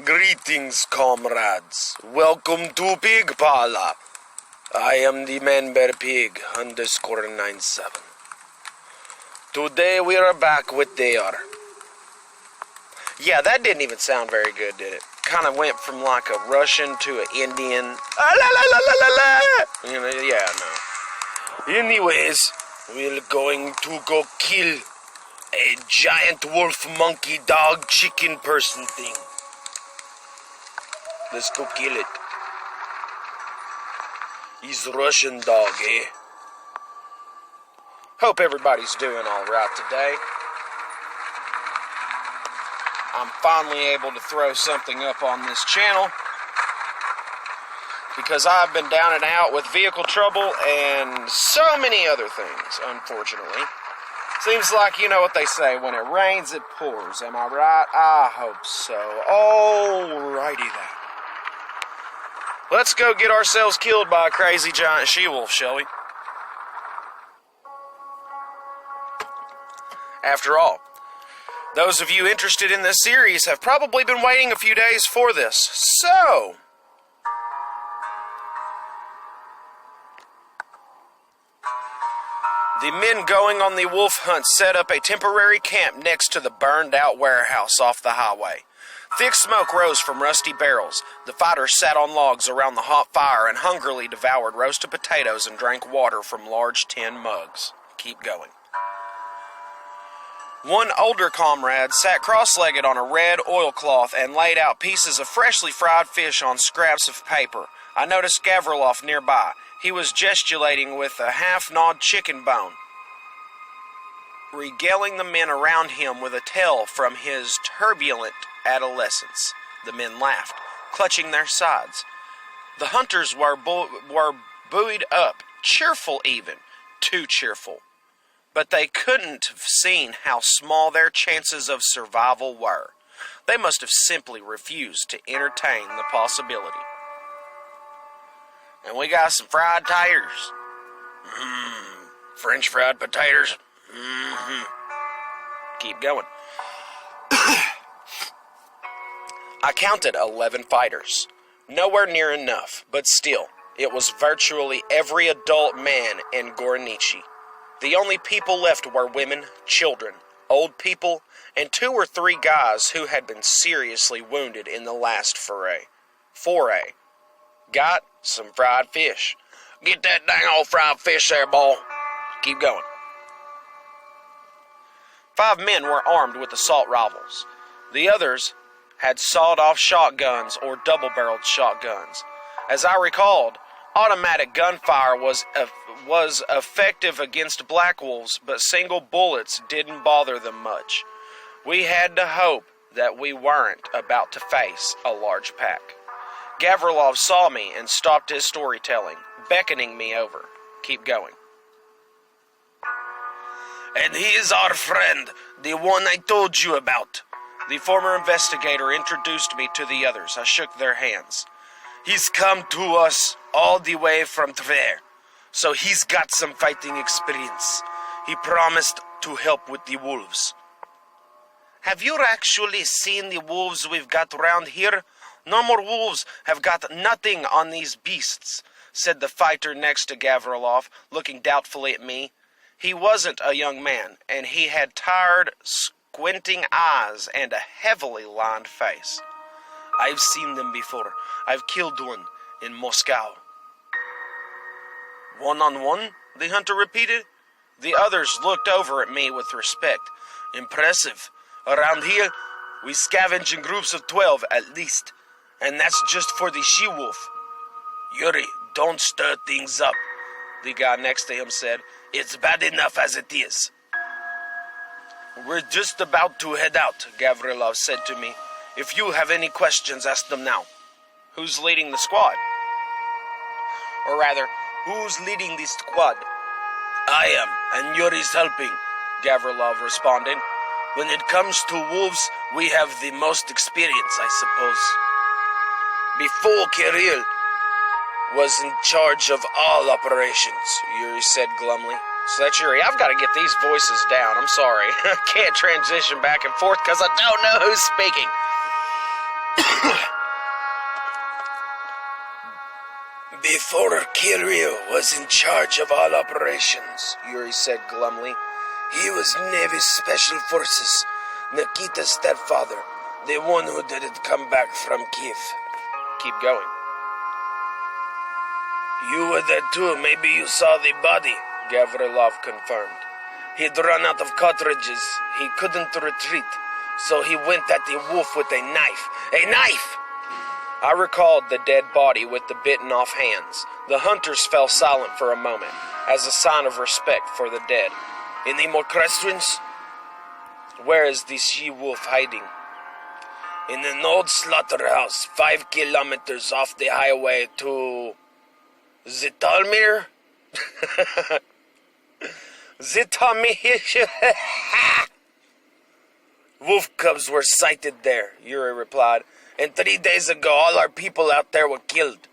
Greetings, comrades. Welcome to Pig Parlor. I am the Man Bear Pig _97. Today we are back with Dare. Yeah, that didn't even sound very good, did it? Kind of went from like a Russian to an Indian. You know, yeah, no. Anyways, we're going to go kill a giant wolf, monkey, dog, chicken person thing. Let's go kill it. He's a Russian dog, eh? Hope everybody's doing alright today. I'm finally able to throw something up on this channel because I've been down and out with vehicle trouble and so many other things, unfortunately. Seems like, you know what they say, when it rains, it pours. Am I right? I hope so. Alrighty then. Let's go get ourselves killed by a crazy giant she-wolf, shall we? After all, those of you interested in this series have probably been waiting a few days for this. So, the men going on the wolf hunt set up a temporary camp next to the burned-out warehouse off the highway. Thick smoke rose from rusty barrels. The fighters sat on logs around the hot fire and hungrily devoured roasted potatoes and drank water from large tin mugs. Keep going. One older comrade sat cross-legged on a red oilcloth and laid out pieces of freshly fried fish on scraps of paper. I noticed Gavrilov nearby. He was gesticulating with a half-gnawed chicken bone, regaling the men around him with a tale from his turbulent adolescence. The men laughed, clutching their sides. The hunters were buoyed up, cheerful even, too cheerful. But they couldn't have seen how small their chances of survival were. They must have simply refused to entertain the possibility. And we got some fried taters. French fried potatoes. Keep going. I counted 11 fighters. Nowhere near enough, but still, it was virtually every adult man in Gornichi. The only people left were women, children, old people, and 2 or 3 guys who had been seriously wounded in the last foray. Got some fried fish. Get that dang old fried fish there, boy. Keep going. 5 men were armed with assault rifles. The others had sawed-off shotguns or double-barreled shotguns. As I recalled, automatic gunfire was effective against black wolves, but single bullets didn't bother them much. We had to hope that we weren't about to face a large pack. Gavrilov saw me and stopped his storytelling, beckoning me over. Keep going. And he is our friend, the one I told you about. The former investigator introduced me to the others. I shook their hands. He's come to us all the way from Tver, so he's got some fighting experience. He promised to help with the wolves. Have you actually seen the wolves we've got around here? No more wolves have got nothing on these beasts, said the fighter next to Gavrilov, looking doubtfully at me. He wasn't a young man, and he had tired, squinting eyes and a heavily lined face. I've seen them before. I've killed one in Moscow. One-on-one? The hunter repeated. The others looked over at me with respect. Impressive. Around here, we scavenge in groups of 12 at least, and that's just for the she-wolf. Yuri, don't stir things up, the guy next to him said. It's bad enough as it is. We're just about to head out, Gavrilov said to me. If you have any questions, ask them now. Who's leading the squad? Or rather, who's leading the squad? I am, and Yuri's helping, Gavrilov responded. When it comes to wolves, we have the most experience, I suppose. Before Kirill was in charge of all operations, Yuri said glumly. So that's Yuri. I've got to get these voices down. I'm sorry. I can't transition back and forth because I don't know who's speaking. Before Kirill was in charge of all operations, Yuri said glumly. He was Navy Special Forces, Nikita's stepfather, the one who didn't come back from Kiev. Keep going. You were there too. Maybe you saw the body, Gavrilov confirmed. He'd run out of cartridges. He couldn't retreat, so he went at the wolf with a knife. A knife! I recalled the dead body with the bitten off hands. The hunters fell silent for a moment, as a sign of respect for the dead. Any more questions? Where is the she-wolf hiding? In an old slaughterhouse, 5 kilometers off the highway to Zitomir? Zitomir. Wolf cubs were sighted there, Yuri replied, and 3 days ago all our people out there were killed.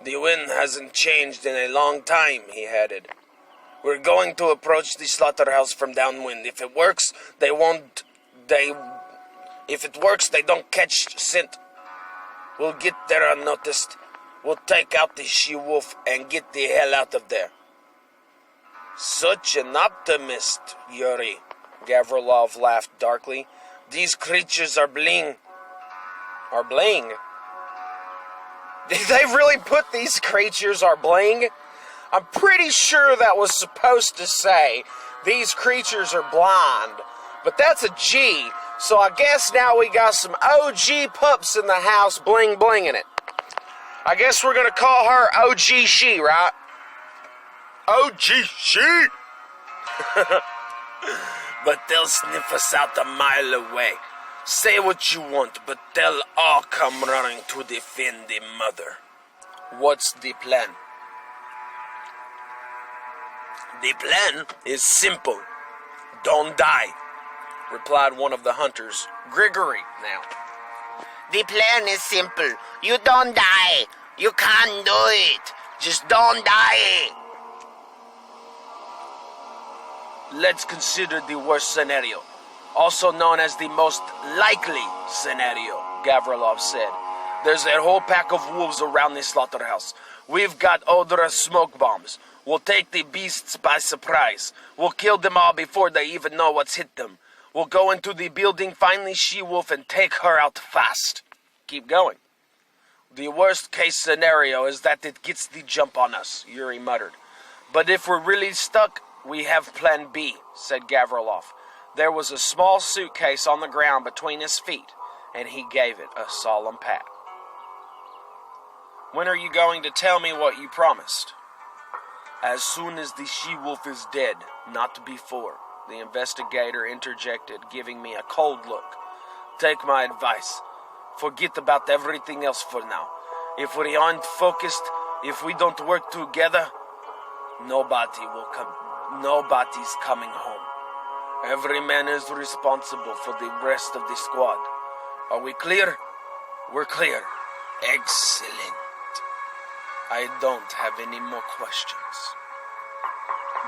The wind hasn't changed in a long time, he added. We're going to approach the slaughterhouse from downwind. If it works, they don't catch scent. We'll get there unnoticed. We'll take out the she-wolf and get the hell out of there. Such an optimist, Yuri. Gavrilov laughed darkly. These creatures are bling. Are bling? Did they really put these creatures are bling? I'm pretty sure that was supposed to say these creatures are blind. But that's a G. So I guess now we got some OG pups in the house bling blinging it. I guess we're going to call her OG She, right? OG She? But they'll sniff us out a mile away. Say what you want, but they'll all come running to defend the mother. What's the plan? The plan is simple. Don't die, replied one of the hunters, Grigory now. The plan is simple. You don't die. You can't do it. Just don't die. Let's consider the worst scenario, also known as the most likely scenario, Gavrilov said. There's a whole pack of wolves around the slaughterhouse. We've got odorous smoke bombs. We'll take the beasts by surprise. We'll kill them all before they even know what's hit them. We'll go into the building, find the she-wolf, and take her out fast. Keep going. The worst case scenario is that it gets the jump on us, Yuri muttered. But if we're really stuck, we have plan B, said Gavrilov. There was a small suitcase on the ground between his feet, and he gave it a solemn pat. When are you going to tell me what you promised? As soon as the she-wolf is dead, not before, the investigator interjected, giving me a cold look. Take my advice. Forget about everything else for now. If we aren't focused, if we don't work together, nobody's coming home. Every man is responsible for the rest of the squad. Are we clear? We're clear. Excellent. I don't have any more questions.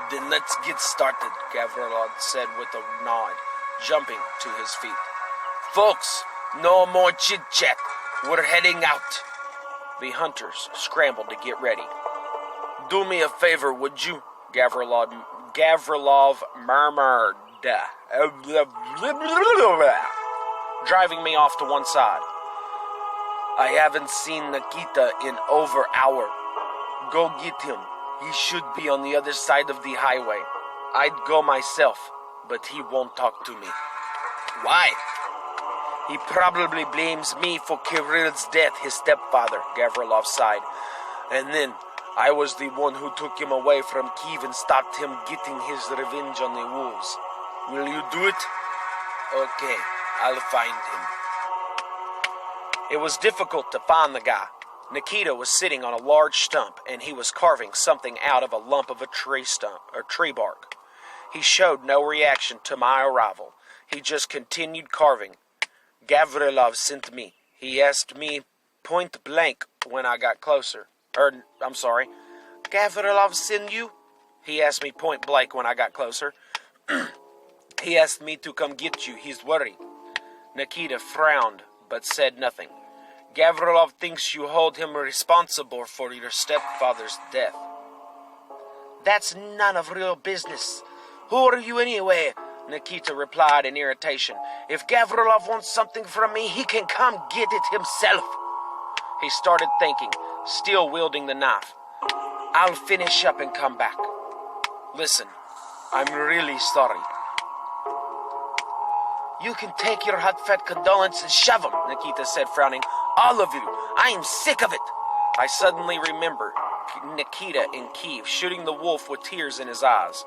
Then let's get started, Gavrilov said with a nod, jumping to his feet. Folks, no more chit-chat. We're heading out. The hunters scrambled to get ready. Do me a favor, would you? Gavrilov murmured, driving me off to one side. I haven't seen Nikita in over an hour. Go get him. He should be on the other side of the highway. I'd go myself, but he won't talk to me. Why? He probably blames me for Kirill's death, his stepfather, Gavrilov sighed. And then, I was the one who took him away from Kiev and stopped him getting his revenge on the wolves. Will you do it? Okay, I'll find him. It was difficult to find the guy. Nikita was sitting on a large stump, and he was carving something out of a lump of a tree bark. He showed no reaction to my arrival. He just continued carving. Gavrilov sent me. He asked me point blank when I got closer. Gavrilov sent you? He asked me point blank when I got closer. He asked me to come get you. He's worried. Nikita frowned, but said nothing. Gavrilov thinks you hold him responsible for your stepfather's death. That's none of real business. Who are you anyway? Nikita replied in irritation. If Gavrilov wants something from me, he can come get it himself. He started thinking, still wielding the knife. I'll finish up and come back. Listen, I'm really sorry. You can take your hot-fat condolence and shove them, Nikita said, frowning. All of you. I am sick of it. I suddenly remembered Nikita in Kiev shooting the wolf with tears in his eyes.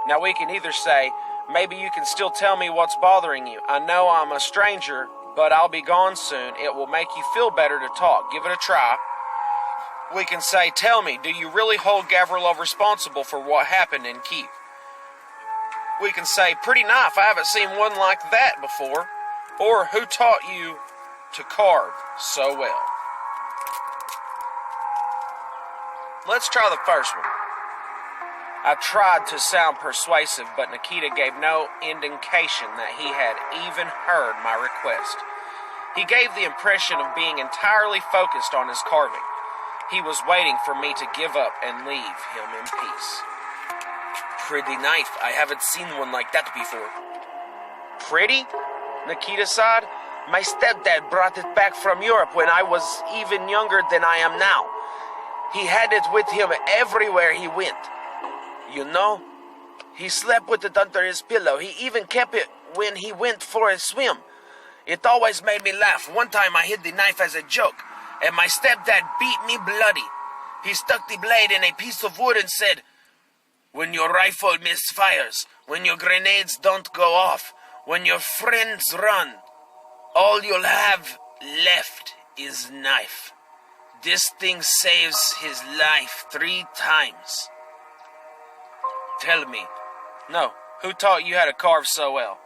Now we can either say, maybe you can still tell me what's bothering you. I know I'm a stranger, but I'll be gone soon. It will make you feel better to talk. Give it a try. We can say, tell me, do you really hold Gavrilov responsible for what happened in Kiev? We can say, pretty knife, I haven't seen one like that before. Or, who taught you to carve so well? Let's try the first one. I tried to sound persuasive, but Nikita gave no indication that he had even heard my request. He gave the impression of being entirely focused on his carving. He was waiting for me to give up and leave him in peace. Pretty knife. I haven't seen one like that before. Pretty? Nikita sighed. My stepdad brought it back from Europe when I was even younger than I am now. He had it with him everywhere he went. You know, he slept with it under his pillow. He even kept it when he went for a swim. It always made me laugh. One time I hid the knife as a joke, and my stepdad beat me bloody. He stuck the blade in a piece of wood and said, when your rifle misfires, when your grenades don't go off, when your friends run, all you'll have left is knife. This thing saves his life 3 times. Tell me, no, who taught you how to carve so well?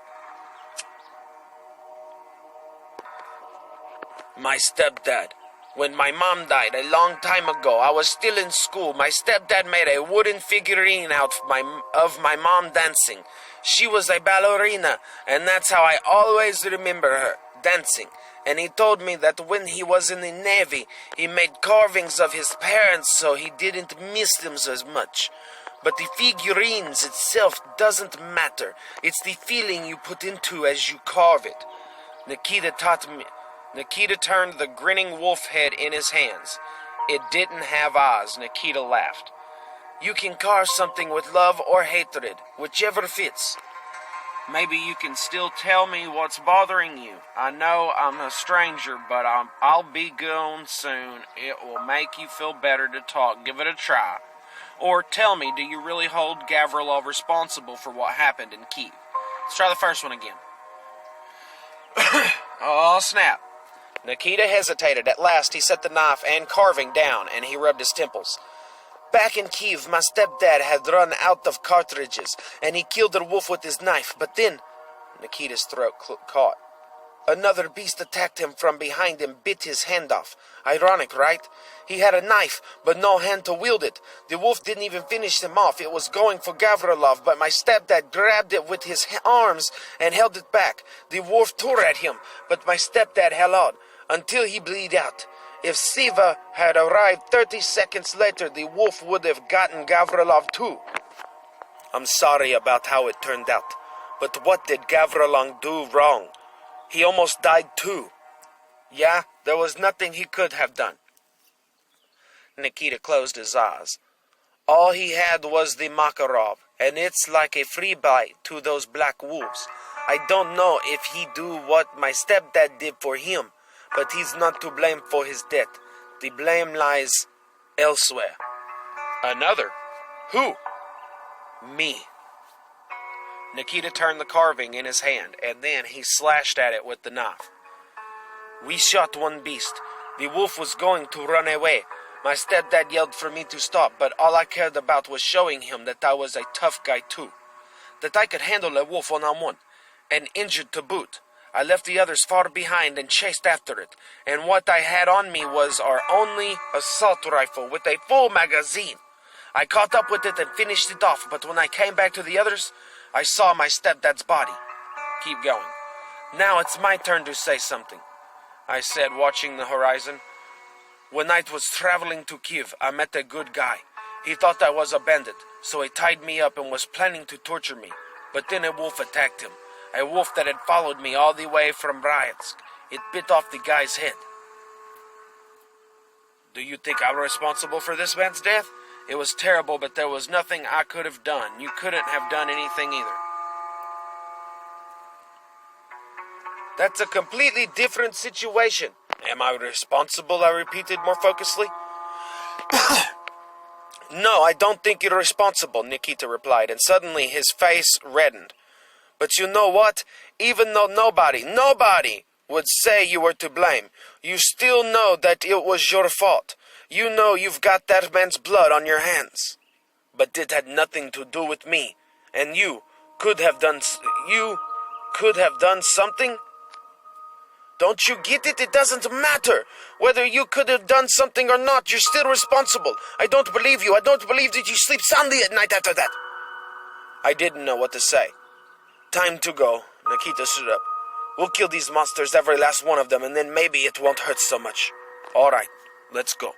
My stepdad. When my mom died a long time ago, I was still in school. My stepdad made a wooden figurine out of my mom dancing. She was a ballerina, and that's how I always remember her, dancing. And he told me that when he was in the Navy, he made carvings of his parents so he didn't miss them as much. But the figurines itself doesn't matter. It's the feeling you put into as you carve it. Nikita turned the grinning wolf head in his hands. It didn't have eyes. Nikita laughed. You can carve something with love or hatred, whichever fits. Maybe you can still tell me what's bothering you. I know I'm a stranger, but I'll be gone soon. It will make you feel better to talk. Give it a try. Or tell me, do you really hold Gavrilov responsible for what happened in Kiev? Let's try the first one again. Oh, snap. Nikita hesitated. At last, he set the knife and carving down, and he rubbed his temples. Back in Kiev, my stepdad had run out of cartridges, and he killed the wolf with his knife. But then, Nikita's throat caught. Another beast attacked him from behind and bit his hand off. Ironic, right? He had a knife, but no hand to wield it. The wolf didn't even finish him off. It was going for Gavrilov, but my stepdad grabbed it with his arms and held it back. The wolf tore at him, but my stepdad held on until he bled out. If Siva had arrived 30 seconds later, the wolf would have gotten Gavrilov too. I'm sorry about how it turned out, but what did Gavrilov do wrong? He almost died too. Yeah, there was nothing he could have done. Nikita closed his eyes. All he had was the Makarov, and it's like a free bite to those black wolves. I don't know if he do what my stepdad did for him, but he's not to blame for his death. The blame lies elsewhere. Another? Who? Me. Nikita turned the carving in his hand, and then he slashed at it with the knife. We shot one beast. The wolf was going to run away. My stepdad yelled for me to stop, but all I cared about was showing him that I was a tough guy too. That I could handle a wolf one-on-one. and injured to boot. I left the others far behind and chased after it, and what I had on me was our only assault rifle with a full magazine. I caught up with it and finished it off, but when I came back to the others, I saw my stepdad's body. Keep going. Now it's my turn to say something, I said, watching the horizon. When I was traveling to Kiev, I met a good guy. He thought I was a bandit, so he tied me up and was planning to torture me. But then a wolf attacked him. A wolf that had followed me all the way from Bryansk. It bit off the guy's head. Do you think I'm responsible for this man's death? It was terrible, but there was nothing I could have done. You couldn't have done anything either. That's a completely different situation. Am I responsible? I repeated more focusedly. No, I don't think you're responsible, Nikita replied, and suddenly his face reddened. But you know what? Even though nobody would say you were to blame, you still know that it was your fault. You know you've got that man's blood on your hands. But it had nothing to do with me, and you could have done something? Don't you get it? It doesn't matter. Whether you could have done something or not, you're still responsible. I don't believe you. I don't believe that you sleep soundly at night after that. I didn't know what to say. Time to go. Nikita stood up. We'll kill these monsters, every last one of them, and then maybe it won't hurt so much. All right, let's go.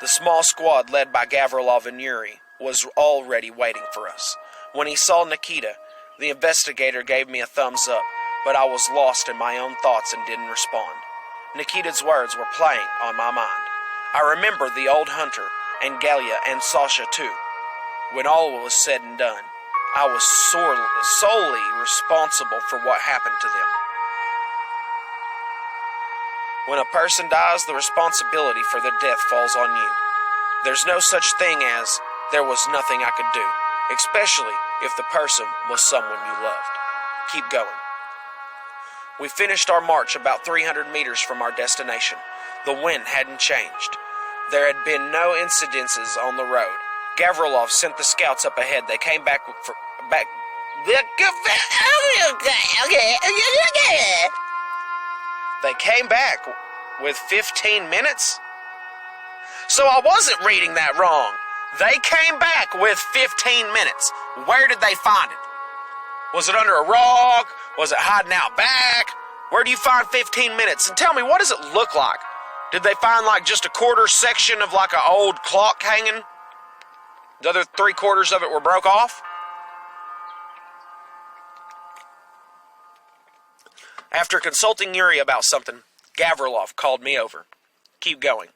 The small squad led by Gavrilov and Yuri was already waiting for us. When he saw Nikita, the investigator gave me a thumbs up, but I was lost in my own thoughts and didn't respond. Nikita's words were playing on my mind. I remember the old hunter, and Galia and Sasha too. When all was said and done, I was solely responsible for what happened to them. When a person dies, the responsibility for their death falls on you. There's no such thing as, there was nothing I could do, especially if the person was someone you loved. Keep going. We finished our march about 300 meters from our destination. The wind hadn't changed. There had been no incidences on the road. Gavrilov sent the scouts up ahead. They came back. They came back with 15 minutes? So I wasn't reading that wrong. They came back with 15 minutes. Where did they find it? Was it under a rock? Was it hiding out back? Where do you find 15 minutes? And tell me, what does it look like? Did they find like just a quarter section of like an old clock hanging? The other 3/4 of it were broke off? After consulting Yuri about something, Gavrilov called me over. Keep going.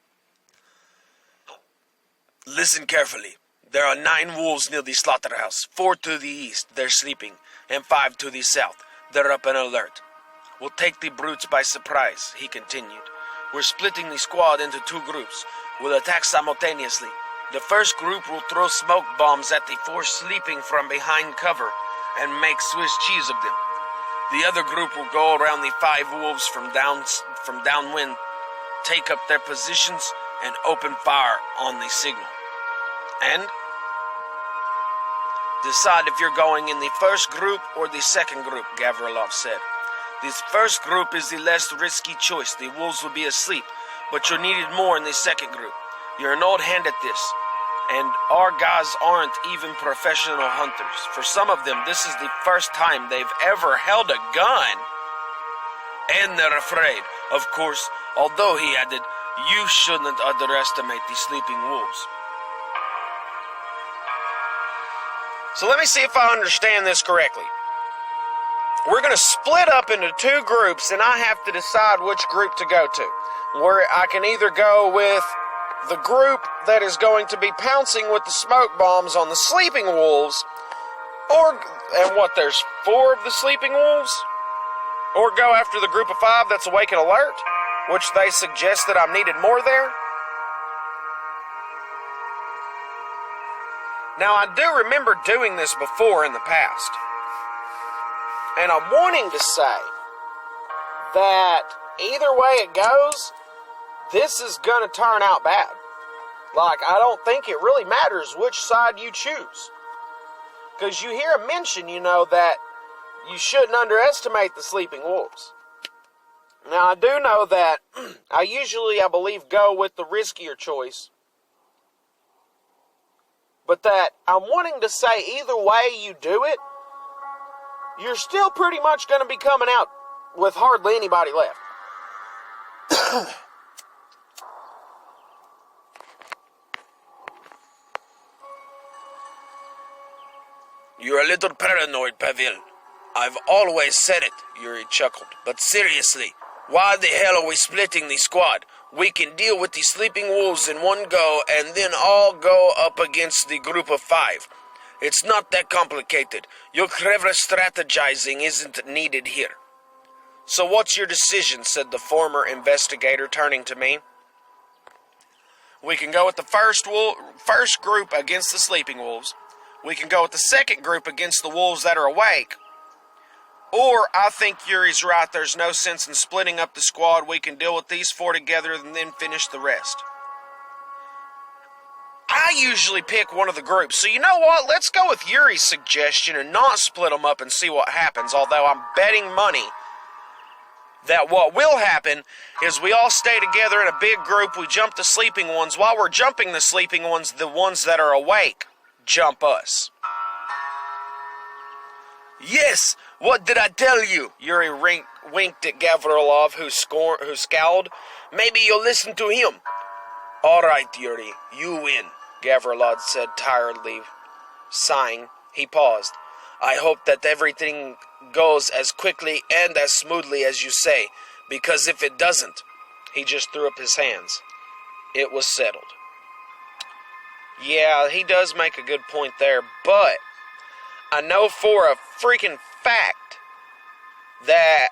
Listen carefully. There are 9 wolves near the slaughterhouse. 4 to the east, they're sleeping, and 5 to the south. They're up and alert. We'll take the brutes by surprise, he continued. We're splitting the squad into 2 groups. We'll attack simultaneously. The first group will throw smoke bombs at the 4 sleeping from behind cover and make Swiss cheese of them. The other group will go around the 5 wolves from downwind, take up their positions, and open fire on the signal. And decide if you're going in the first group or the second group, Gavrilov said. This first group is the less risky choice. The wolves will be asleep, but you're needed more in the second group. You're an old hand at this, and our guys aren't even professional hunters. For some of them, this is the first time they've ever held a gun. And they're afraid, of course, although he added, you shouldn't underestimate the sleeping wolves. So let me see if I understand this correctly. We're going to split up into 2 groups, and I have to decide which group to go to. Where I can either go with the group that is going to be pouncing with the smoke bombs on the sleeping wolves, there's 4 of the sleeping wolves? Or go after the group of 5 that's awake and alert, which they suggest that I'm needed more there. Now, I do remember doing this before in the past. And I'm wanting to say that either way it goes, this is going to turn out bad. Like, I don't think it really matters which side you choose. Because you hear a mention, that you shouldn't underestimate the sleeping wolves. Now, I do know that I believe, go with the riskier choice. But that I'm wanting to say either way you do it, you're still pretty much going to be coming out with hardly anybody left. You're a little paranoid, Pavel. I've always said it, Yuri chuckled. But seriously, why the hell are we splitting the squad? We can deal with the sleeping wolves in one go and then all go up against the group of 5. It's not that complicated. Your clever strategizing isn't needed here. So what's your decision, said the former investigator, turning to me. We can go with the first group against the sleeping wolves. We can go with the second group against the wolves that are awake. Or, I think Yuri's right, there's no sense in splitting up the squad. We can deal with these 4 together and then finish the rest. I usually pick one of the groups, so you know what? Let's go with Yuri's suggestion and not split them up and see what happens, although I'm betting money that what will happen is we all stay together in a big group, we jump the sleeping ones. While we're jumping the sleeping ones, the ones that are awake jump us. Yes, what did I tell you? Yuri winked at Gavrilov, who scowled. Maybe you'll listen to him. All right, Yuri, you win, Gavrilov said tiredly. Sighing, he paused. I hope that everything goes as quickly and as smoothly as you say, because if it doesn't, he just threw up his hands. It was settled. Yeah, he does make a good point there, but I know for a freaking fact that,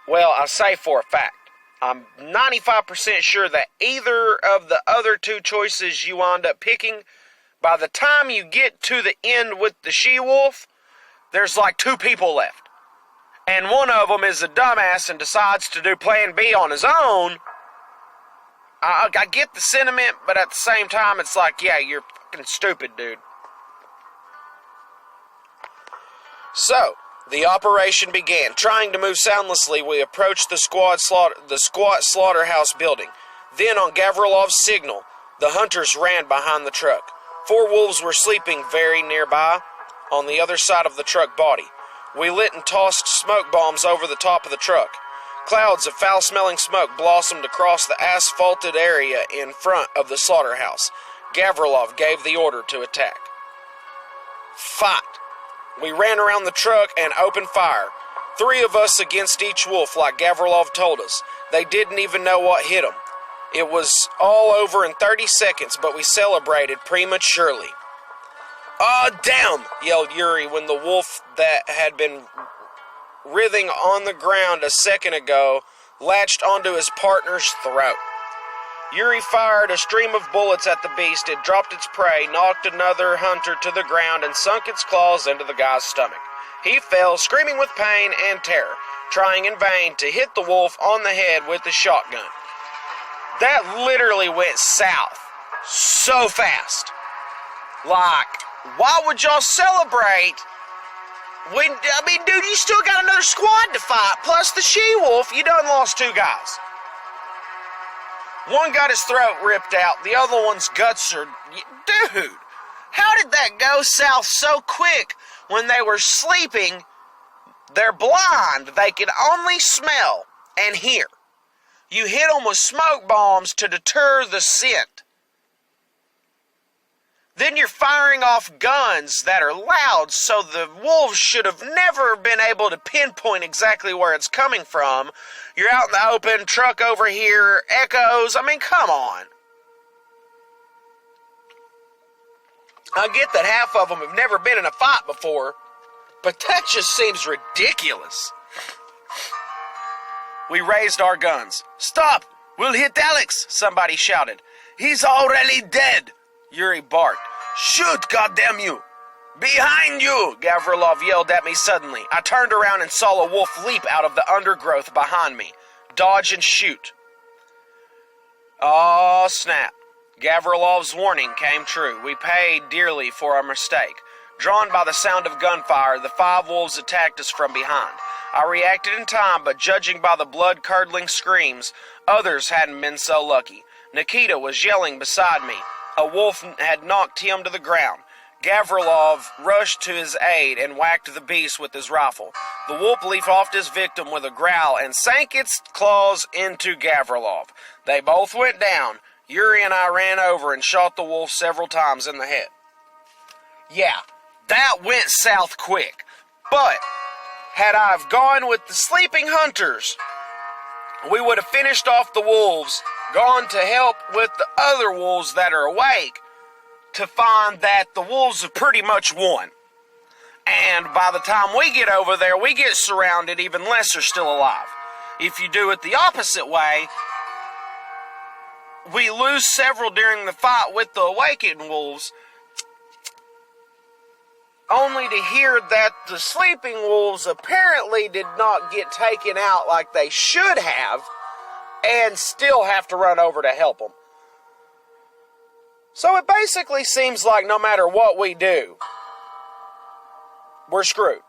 well, I say for a fact, I'm 95% sure that either of the other 2 choices you wind up picking, by the time you get to the end with the she-wolf, there's like 2 people left. And one of them is a dumbass and decides to do plan B on his own. I get the sentiment, but at the same time, it's like, yeah, you're fucking stupid, dude. So, the operation began. Trying to move soundlessly, we approached the squat slaughterhouse building. Then, on Gavrilov's signal, the hunters ran behind the truck. 4 wolves were sleeping very nearby, on the other side of the truck body. We lit and tossed smoke bombs over the top of the truck. Clouds of foul-smelling smoke blossomed across the asphalted area in front of the slaughterhouse. Gavrilov gave the order to attack. Fight! We ran around the truck and opened fire. 3 of us against each wolf, like Gavrilov told us. They didn't even know what hit them. It was all over in 30 seconds, but we celebrated prematurely. "Ah, damn!" yelled Yuri when the wolf that had been writhing on the ground a second ago latched onto his partner's throat. Yuri fired a stream of bullets at the beast. It dropped its prey, knocked another hunter to the ground, and sunk its claws into the guy's stomach. He fell, screaming with pain and terror, trying in vain to hit the wolf on the head with the shotgun. That literally went south so fast. Like, why would y'all celebrate when, dude, you still got another squad to fight, plus the she-wolf, you done lost 2 guys. One got his throat ripped out, the other one's guts are... Dude, how did that go south so quick when they were sleeping? They're blind, they can only smell and hear. You hit them with smoke bombs to deter the scent. Then you're firing off guns that are loud, so the wolves should have never been able to pinpoint exactly where it's coming from. You're out in the open, truck over here, echoes. I mean, come on. I get that half of them have never been in a fight before, but that just seems ridiculous. We raised our guns. "Stop! We'll hit Alex!" somebody shouted. "He's already dead!" Yuri barked. "Shoot, goddamn you!" "Behind you!" Gavrilov yelled at me suddenly. I turned around and saw a wolf leap out of the undergrowth behind me. Dodge and shoot. Oh, snap. Gavrilov's warning came true. We paid dearly for our mistake. Drawn by the sound of gunfire, the 5 wolves attacked us from behind. I reacted in time, but judging by the blood-curdling screams, others hadn't been so lucky. Nikita was yelling beside me. A wolf had knocked him to the ground. Gavrilov rushed to his aid and whacked the beast with his rifle. The wolf leaped off his victim with a growl and sank its claws into Gavrilov. They both went down. Yuri and I ran over and shot the wolf several times in the head. Yeah, that went south quick. But had I gone with the sleeping hunters, we would have finished off the wolves, gone to help with the other wolves that are awake, to find that the wolves have pretty much won. And by the time we get over there, we get surrounded, even less are still alive. If you do it the opposite way, we lose several during the fight with the awakened wolves, only to hear that the sleeping wolves apparently did not get taken out like they should have, and still have to run over to help them. So it basically seems like no matter what we do, we're screwed.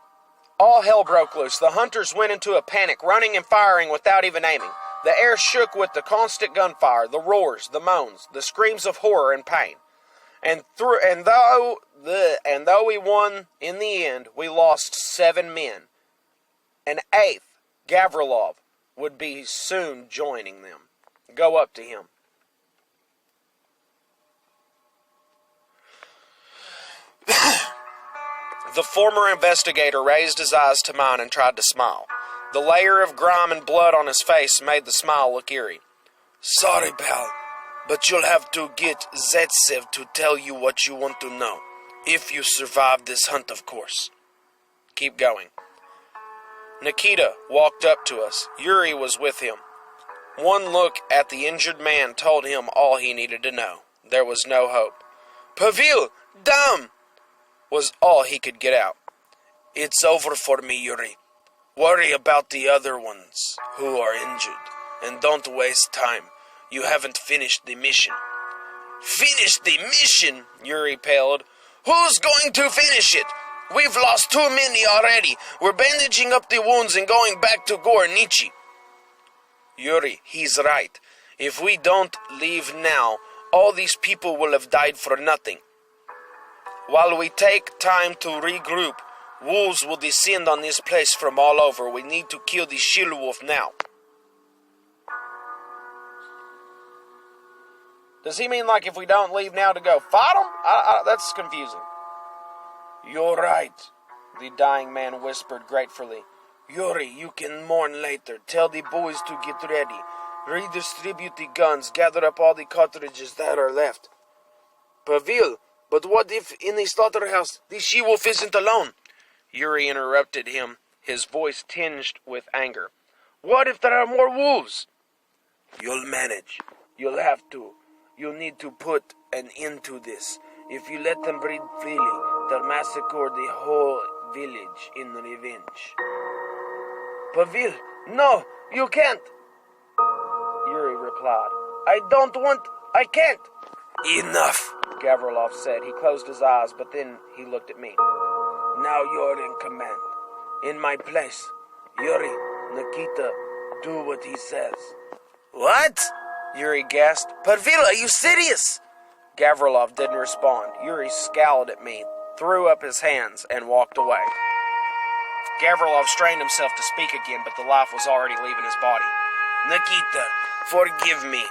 All hell broke loose. The hunters went into a panic, running and firing without even aiming. The air shook with the constant gunfire, the roars, the moans, the screams of horror and pain. And though we won in the end, we lost 7 men. An 8th, Gavrilov, would be soon joining them. Go up to him. The former investigator raised his eyes to mine and tried to smile. The layer of grime and blood on his face made the smile look eerie. Sorry, pal, but you'll have to get Zaitsev to tell you what you want to know. If you survive this hunt, of course. Keep going. Nikita walked up to us. Yuri was with him. One look at the injured man told him all he needed to know. There was no hope. Pavel, damn! Was all he could get out. It's over for me, Yuri. Worry about the other ones who are injured, and don't waste time. You haven't finished the mission. Finish the mission? Yuri paled. Who's going to finish it? We've lost too many already. We're bandaging up the wounds and going back to Gornichi. Yuri, he's right. If we don't leave now, all these people will have died for nothing. While we take time to regroup, wolves will descend on this place from all over. We need to kill the shield wolf now. Does he mean like if we don't leave now to go fight him? That's confusing. You're right, the dying man whispered gratefully. Yuri, you can mourn later. Tell the boys to get ready. Redistribute the guns. Gather up all the cartridges that are left. Pavel, but what if in the slaughterhouse the she-wolf isn't alone? Yuri interrupted him, his voice tinged with anger. What if there are more wolves? You'll manage. You'll have to. You need to put an end to this. If you let them breed freely, they'll massacre the whole village in revenge. Pavel, no, you can't. Yuri replied. I can't. Enough, Gavrilov said. He closed his eyes, but then he looked at me. Now you're in command. In my place. Yuri, Nikita, do what he says. What? Yuri gasped. Pavel, are you serious? Gavrilov didn't respond. Yuri scowled at me, threw up his hands, and walked away. Gavrilov strained himself to speak again, but the life was already leaving his body. Nikita, forgive me.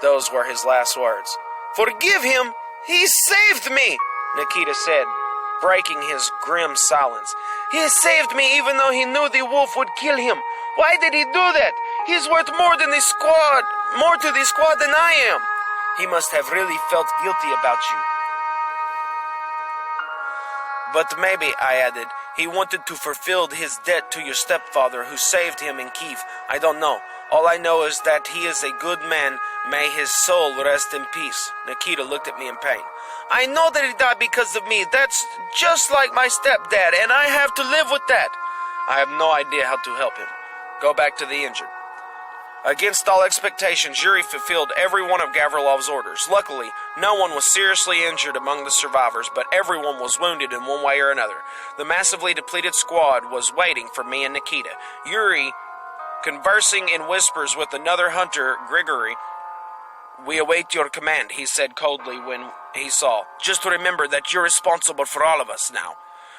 Those were his last words. Forgive him? He saved me, Nikita said, breaking his grim silence. He saved me even though he knew the wolf would kill him. Why did he do that? He's worth more to the squad than I am. He must have really felt guilty about you. But maybe, I added, he wanted to fulfill his debt to your stepfather who saved him in Kiev. I don't know. All I know is that he is a good man. May his soul rest in peace. Nikita looked at me in pain. I know that he died because of me. That's just like my stepdad, and I have to live with that. I have no idea how to help him. Go back to the injured. Against all expectations, Yuri fulfilled every one of Gavrilov's orders. Luckily, no one was seriously injured among the survivors, but everyone was wounded in one way or another. The massively depleted squad was waiting for me and Nikita. Yuri, conversing in whispers with another hunter, Grigory. "We await your command," he said coldly when he saw. "Just remember that you're responsible for all of us now.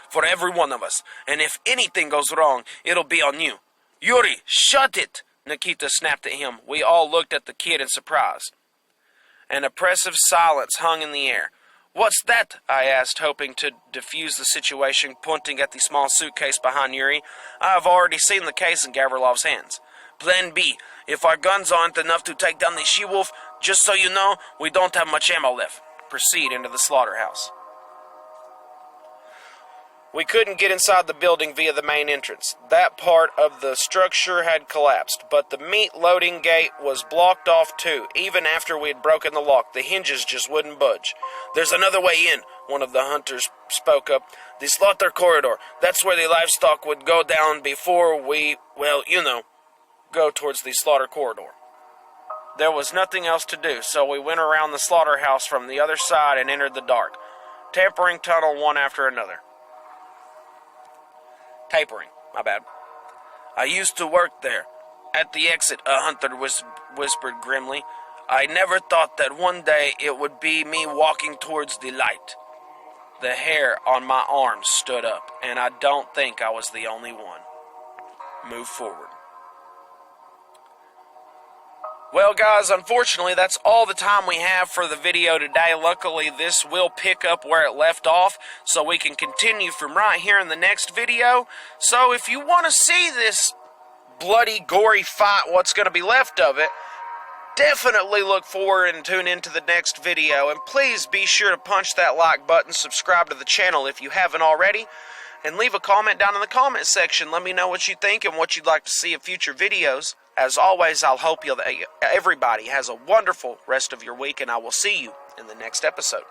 For every one of us. And if anything goes wrong, it'll be on you." "Yuri, shut it!" Nikita snapped at him. We all looked at the kid in surprise. An oppressive silence hung in the air. "What's that?" I asked, hoping to defuse the situation, pointing at the small suitcase behind Yuri. I have already seen the case in Gavrilov's hands. "Plan B. If our guns aren't enough to take down the she-wolf, just so you know, we don't have much ammo left. Proceed into the slaughterhouse." We couldn't get inside the building via the main entrance. That part of the structure had collapsed, but the meat loading gate was blocked off too. Even after we had broken the lock, the hinges just wouldn't budge. "There's another way in," one of the hunters spoke up. "The slaughter corridor. That's where the livestock would go down before we, go towards the slaughter corridor." There was nothing else to do, so we went around the slaughterhouse from the other side and entered the dark, tapering tunnel one after another. "I used to work there. At the exit," a hunter whispered grimly. "I never thought that one day it would be me walking towards the light." The hair on my arms stood up, and I don't think I was the only one. Move forward. Well, guys, unfortunately, that's all the time we have for the video today. Luckily, this will pick up where it left off, so we can continue from right here in the next video. So if you want to see this bloody, gory fight, what's going to be left of it, definitely look forward and tune into the next video. And please be sure to punch that like button, subscribe to the channel if you haven't already, and leave a comment down in the comment section. Let me know what you think and what you'd like to see in future videos. As always, I'll hope everybody has a wonderful rest of your week, and I will see you in the next episode.